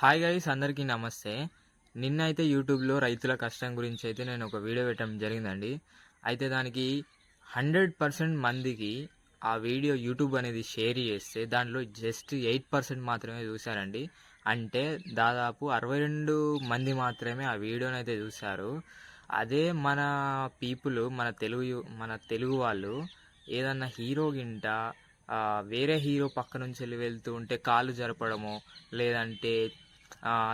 Hi guys, అందరికీ నమస్తే. నిన్నైతే యూట్యూబ్లో రైతుల కష్టం గురించి అయితే నేను ఒక వీడియో పెట్టడం జరిగిందండి. అయితే దానికి 100% మందికి ఆ వీడియో యూట్యూబ్ అనేది షేర్ చేస్తే దాంట్లో జస్ట్ 8% మాత్రమే చూశారండి. అంటే దాదాపు 62 మంది మాత్రమే ఆ వీడియోని అయితే చూశారు. అదే మన పీపుల్, మన తెలుగు వాళ్ళు ఏదన్నా హీరో గింట వేరే హీరో పక్క నుంచి వెళ్తూ ఉంటే కాళ్ళు జరపడమో, లేదంటే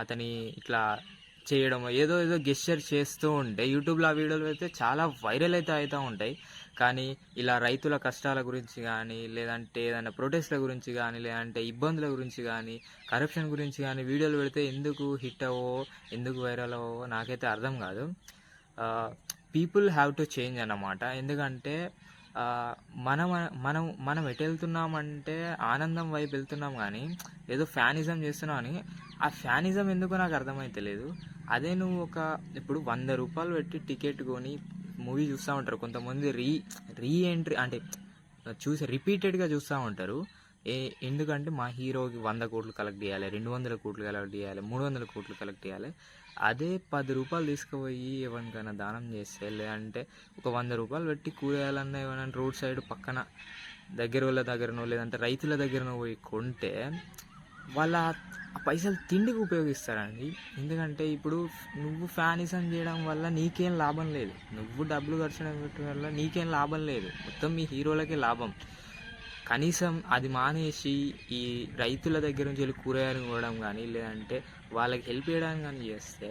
అతని ఇట్లా చేయడమో, ఏదో ఏదో గెస్చర్ చేస్తూ ఉంటే యూట్యూబ్లో ఆ వీడియోలు అయితే చాలా వైరల్ అయితే అవుతూ ఉంటాయి. కానీ ఇలా రైతుల కష్టాల గురించి కానీ, లేదంటే ఏదైనా ప్రొటెస్ట్ల గురించి కానీ, లేదంటే ఇబ్బందుల గురించి కానీ, కరప్షన్ గురించి కానీ వీడియోలు పెడితే ఎందుకు హిట్ అవ్వో, ఎందుకు వైరల్ అవ్వో నాకైతే అర్థం కాదు. పీపుల్ హ్యావ్ టు చేంజ్ అన్నమాట. ఎందుకంటే మనం మనం మనం ఎటు వెళ్తున్నామంటే ఆనందం వైపు వెళ్తున్నాం, కానీ ఏదో ఫ్యానిజం చేస్తున్నాం అని. ఆ ఫ్యానిజం ఎందుకో నాకు అర్థమైతలేదు. అదే నువ్వు ఇప్పుడు 100 రూపాయలు పెట్టి టికెట్ కొని మూవీ చూస్తూ ఉంటారు కొంతమంది. రీ ఎంట్రీ అంటే రిపీటెడ్గా చూస్తూ ఉంటారు. ఎందుకంటే మా హీరోకి 100 కోట్లు కలెక్ట్ చేయాలి, 200 కోట్లు కలెక్ట్ చేయాలి, 300 కోట్లు కలెక్ట్ చేయాలి. అదే 10 రూపాయలు తీసుకుపోయి ఎవరికైనా దానం చేస్తే, లేదంటే ఒక 100 రూపాయలు పెట్టి కూరగాయలన్నా ఏమైనా రోడ్ సైడ్ పక్కన వాళ్ళ దగ్గరనో, లేదంటే రైతుల దగ్గరనో పోయి కొంటే వాళ్ళ ఆ పైసలు తిండికి ఉపయోగిస్తారండి. ఎందుకంటే ఇప్పుడు నువ్వు ఫ్యానిజం చేయడం వల్ల నీకేం లాభం లేదు, నువ్వు డబ్బులు ఖర్చు పెట్టడం వల్ల నీకేం లాభం లేదు, మొత్తం మీ హీరోలకే లాభం. కనీసం అది మానేసి ఈ రైతుల దగ్గర నుంచి వెళ్ళి కూరగాయలు కొనడం కానీ, లేదంటే వాళ్ళకి హెల్ప్ చేయడానికి కానీ చేస్తే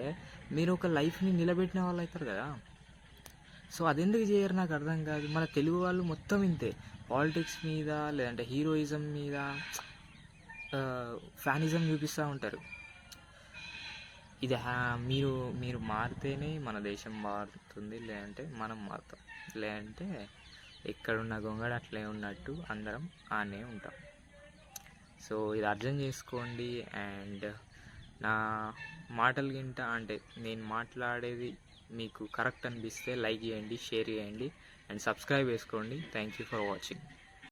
మీరు ఒక లైఫ్ని నిలబెట్టిన వాళ్ళు అవుతారు కదా. సో అదెందుకు చేయరు నాకు అర్థం కాదు. మన తెలుగు వాళ్ళు మొత్తం ఇంతే, పాలిటిక్స్ మీద లేదంటే హీరోయిజం మీద ఫ్యానిజం చూపిస్తూ ఉంటారు. ఇది మీరు మీరు మారితేనే మన దేశం మారుతుంది, లేదంటే మనం మారుతాం, లేదంటే ఎక్కడున్న గొంగడు అట్లే ఉన్నట్టు అందరం ఆనే ఉంటాం. సో ఇది అర్థం చేసుకోండి. అండ్ నా మాటలు గింట అంటే నేను మాట్లాడేది మీకు కరెక్ట్ అనిపిస్తే లైక్ చేయండి, షేర్ చేయండి అండ్ సబ్స్క్రైబ్ చేసుకోండి. Thank you for watching.